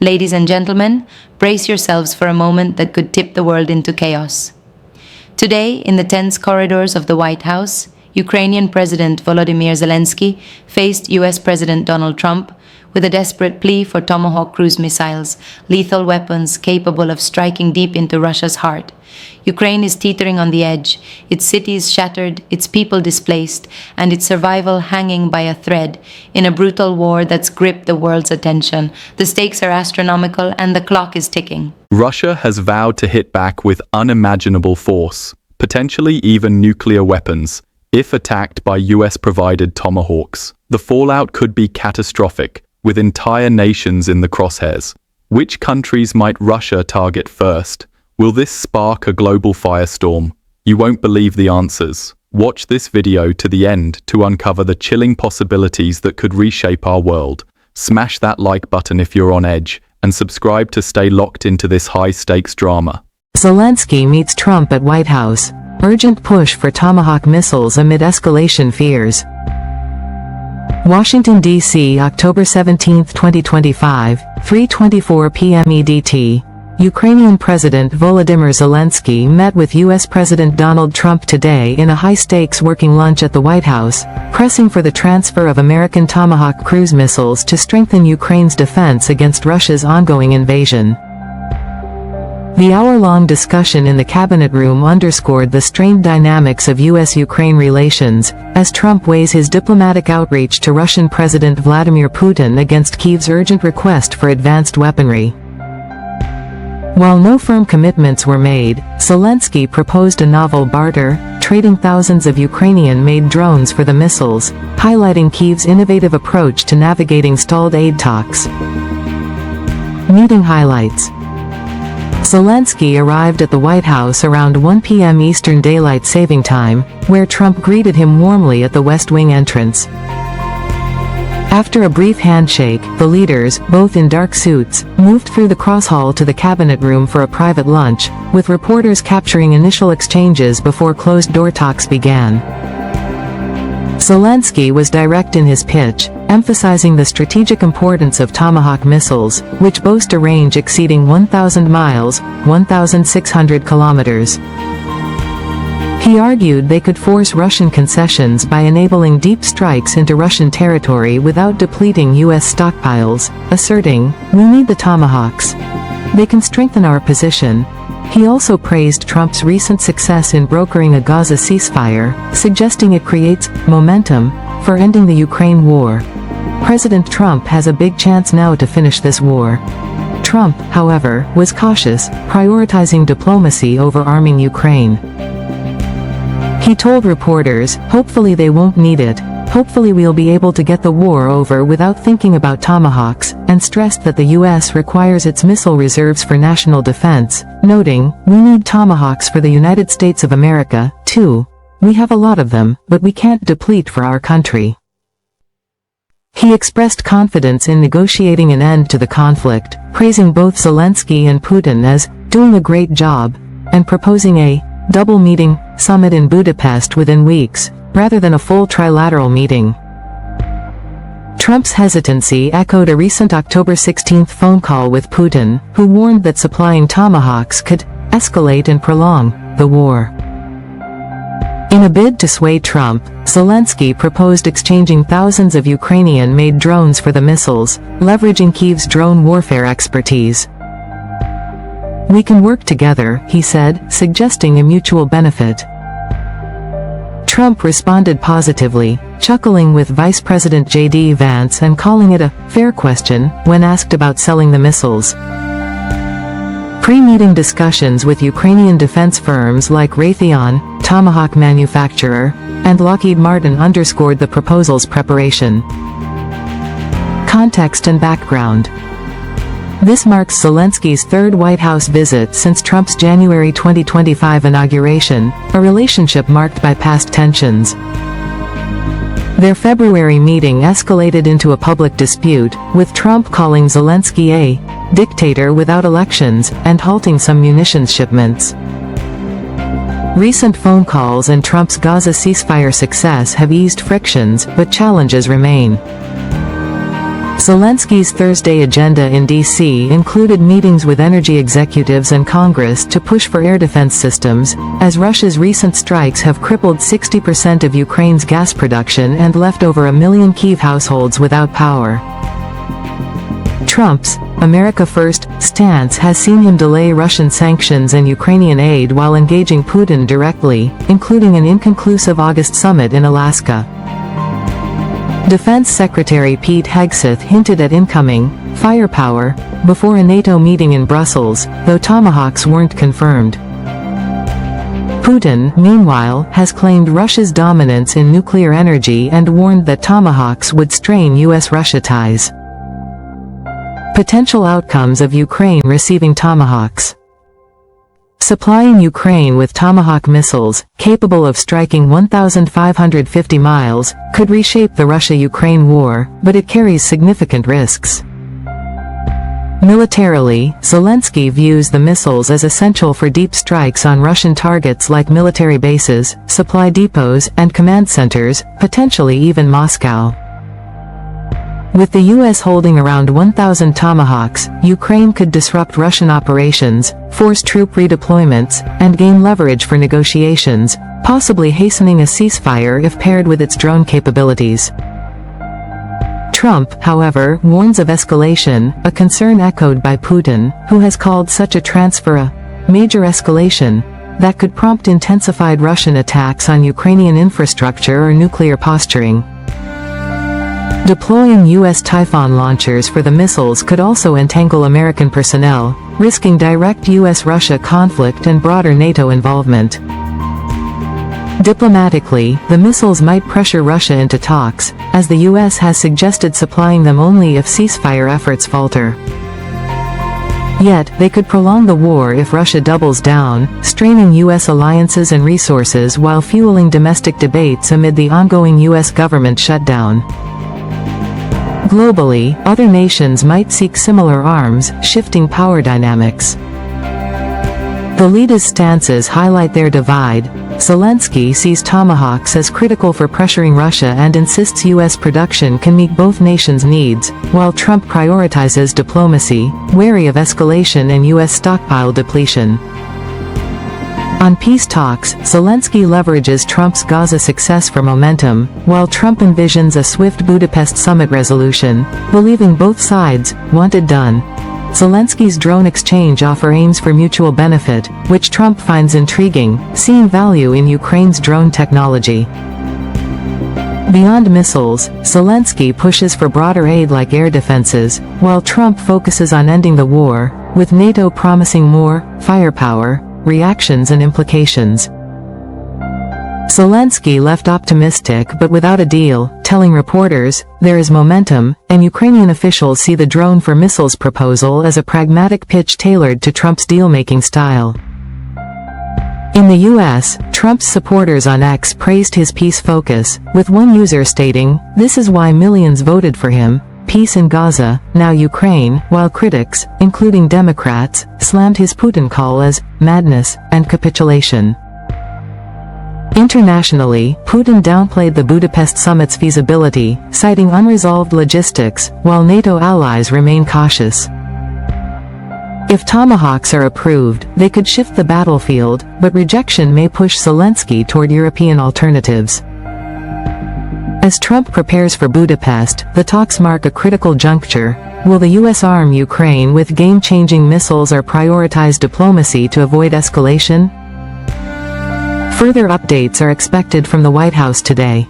Ladies and gentlemen, brace yourselves for a moment that could tip the world into chaos. Today, in the tense corridors of the White House, Ukrainian President Volodymyr Zelensky faced US President Donald Trump with a desperate plea for Tomahawk cruise missiles, lethal weapons capable of striking deep into Russia's heart. Ukraine is teetering on the edge, its cities shattered, its people displaced, and its survival hanging by a thread in a brutal war that's gripped the world's attention. The stakes are astronomical and the clock is ticking. Russia has vowed to hit back with unimaginable force, potentially even nuclear weapons, if attacked by US-provided Tomahawks. The fallout could be catastrophic, with entire nations in the crosshairs. Which countries might Russia target first? Will this spark a global firestorm? You won't believe the answers. Watch this video to the end to uncover the chilling possibilities that could reshape our world. Smash that like button if you're on edge, and subscribe to stay locked into this high-stakes drama. Zelensky meets Trump at White House. Urgent push for Tomahawk missiles amid escalation fears. Washington, D.C., October 17, 2025, 3:24 p.m. EDT. Ukrainian President Volodymyr Zelensky met with U.S. President Donald Trump today in a high-stakes working lunch at the White House, pressing for the transfer of American Tomahawk cruise missiles to strengthen Ukraine's defense against Russia's ongoing invasion. The hour-long discussion in the cabinet room underscored the strained dynamics of U.S.-Ukraine relations, as Trump weighs his diplomatic outreach to Russian President Vladimir Putin against Kyiv's urgent request for advanced weaponry. While no firm commitments were made, Zelensky proposed a novel barter, trading thousands of Ukrainian-made drones for the missiles, highlighting Kyiv's innovative approach to navigating stalled aid talks. Meeting highlights. Zelensky arrived at the White House around 1 p.m. Eastern Daylight Saving Time, where Trump greeted him warmly at the West Wing entrance. After a brief handshake, the leaders, both in dark suits, moved through the cross hall to the cabinet room for a private lunch, with reporters capturing initial exchanges before closed-door talks began. Zelensky was direct in his pitch, emphasizing the strategic importance of Tomahawk missiles, which boast a range exceeding 1,000 miles, 1,600 kilometers. He argued they could force Russian concessions by enabling deep strikes into Russian territory without depleting U.S. stockpiles, asserting, "We need the Tomahawks. They can strengthen our position." He also praised Trump's recent success in brokering a Gaza ceasefire, suggesting it creates momentum for ending the Ukraine war. President Trump has a big chance now to finish this war. Trump, however, was cautious, prioritizing diplomacy over arming Ukraine. He told reporters, "Hopefully they won't need it. Hopefully we'll be able to get the war over without thinking about Tomahawks," and stressed that the U.S. requires its missile reserves for national defense, noting, "We need Tomahawks for the United States of America, too. We have a lot of them, but we can't deplete for our country." He expressed confidence in negotiating an end to the conflict, praising both Zelensky and Putin as doing a great job, and proposing a double meeting summit in Budapest within weeks, rather than a full trilateral meeting. Trump's hesitancy echoed a recent October 16 phone call with Putin, who warned that supplying Tomahawks could escalate and prolong the war. In a bid to sway Trump, Zelensky proposed exchanging thousands of Ukrainian-made drones for the missiles, leveraging Kyiv's drone warfare expertise. "We can work together," he said, suggesting a mutual benefit. Trump responded positively, chuckling with Vice President J.D. Vance and calling it a fair question when asked about selling the missiles. Pre-meeting discussions with Ukrainian defense firms like Raytheon, Tomahawk manufacturer, and Lockheed Martin underscored the proposal's preparation. Context and background. This marks Zelensky's third White House visit since Trump's January 2025 inauguration, a relationship marked by past tensions. Their February meeting escalated into a public dispute, with Trump calling Zelensky a dictator without elections and halting some munitions shipments. Recent phone calls and Trump's Gaza ceasefire success have eased frictions, but challenges remain. Zelensky's Thursday agenda in D.C. included meetings with energy executives and Congress to push for air defense systems, as Russia's recent strikes have crippled 60% of Ukraine's gas production and left over 1 million Kyiv households without power. Trump's America First stance has seen him delay Russian sanctions and Ukrainian aid while engaging Putin directly, including an inconclusive August summit in Alaska. Defense Secretary Pete Hegseth hinted at incoming firepower before a NATO meeting in Brussels, though Tomahawks weren't confirmed. Putin, meanwhile, has claimed Russia's dominance in nuclear energy and warned that Tomahawks would strain U.S.-Russia ties. Potential outcomes of Ukraine receiving Tomahawks. Supplying Ukraine with Tomahawk missiles, capable of striking 1,550 miles, could reshape the Russia-Ukraine war, but it carries significant risks. Militarily, Zelensky views the missiles as essential for deep strikes on Russian targets like military bases, supply depots, and command centers, potentially even Moscow. With the U.S. holding around 1,000 Tomahawks, Ukraine could disrupt Russian operations, force troop redeployments, and gain leverage for negotiations, possibly hastening a ceasefire if paired with its drone capabilities. Trump, however, warns of escalation, a concern echoed by Putin, who has called such a transfer a major escalation that could prompt intensified Russian attacks on Ukrainian infrastructure or nuclear posturing. Deploying U.S. Typhoon launchers for the missiles could also entangle American personnel, risking direct U.S.-Russia conflict and broader NATO involvement. Diplomatically, the missiles might pressure Russia into talks, as the U.S. has suggested supplying them only if ceasefire efforts falter. Yet, they could prolong the war if Russia doubles down, straining U.S. alliances and resources while fueling domestic debates amid the ongoing U.S. government shutdown. Globally, other nations might seek similar arms, shifting power dynamics. The leaders' stances highlight their divide. Zelensky sees Tomahawks as critical for pressuring Russia and insists U.S. production can meet both nations' needs, while Trump prioritizes diplomacy, wary of escalation and U.S. stockpile depletion. On peace talks, Zelensky leverages Trump's Gaza success for momentum, while Trump envisions a swift Budapest summit resolution, believing both sides want it done. Zelensky's drone exchange offer aims for mutual benefit, which Trump finds intriguing, seeing value in Ukraine's drone technology. Beyond missiles, Zelensky pushes for broader aid like air defenses, while Trump focuses on ending the war, with NATO promising more firepower, reactions and implications. Zelensky left optimistic but without a deal, telling reporters, "There is momentum," and Ukrainian officials see the drone for missiles proposal as a pragmatic pitch tailored to Trump's deal-making style. In the U.S., Trump's supporters on X praised his peace focus, with one user stating, "This is why millions voted for him. Peace in Gaza, now Ukraine," while critics, including Democrats, slammed his Putin call as madness and capitulation. Internationally, Putin downplayed the Budapest summit's feasibility, citing unresolved logistics, while NATO allies remain cautious. If Tomahawks are approved, they could shift the battlefield, but rejection may push Zelensky toward European alternatives. As Trump prepares for Budapest, the talks mark a critical juncture. Will the U.S. arm Ukraine with game-changing missiles or prioritize diplomacy to avoid escalation? Further updates are expected from the White House today.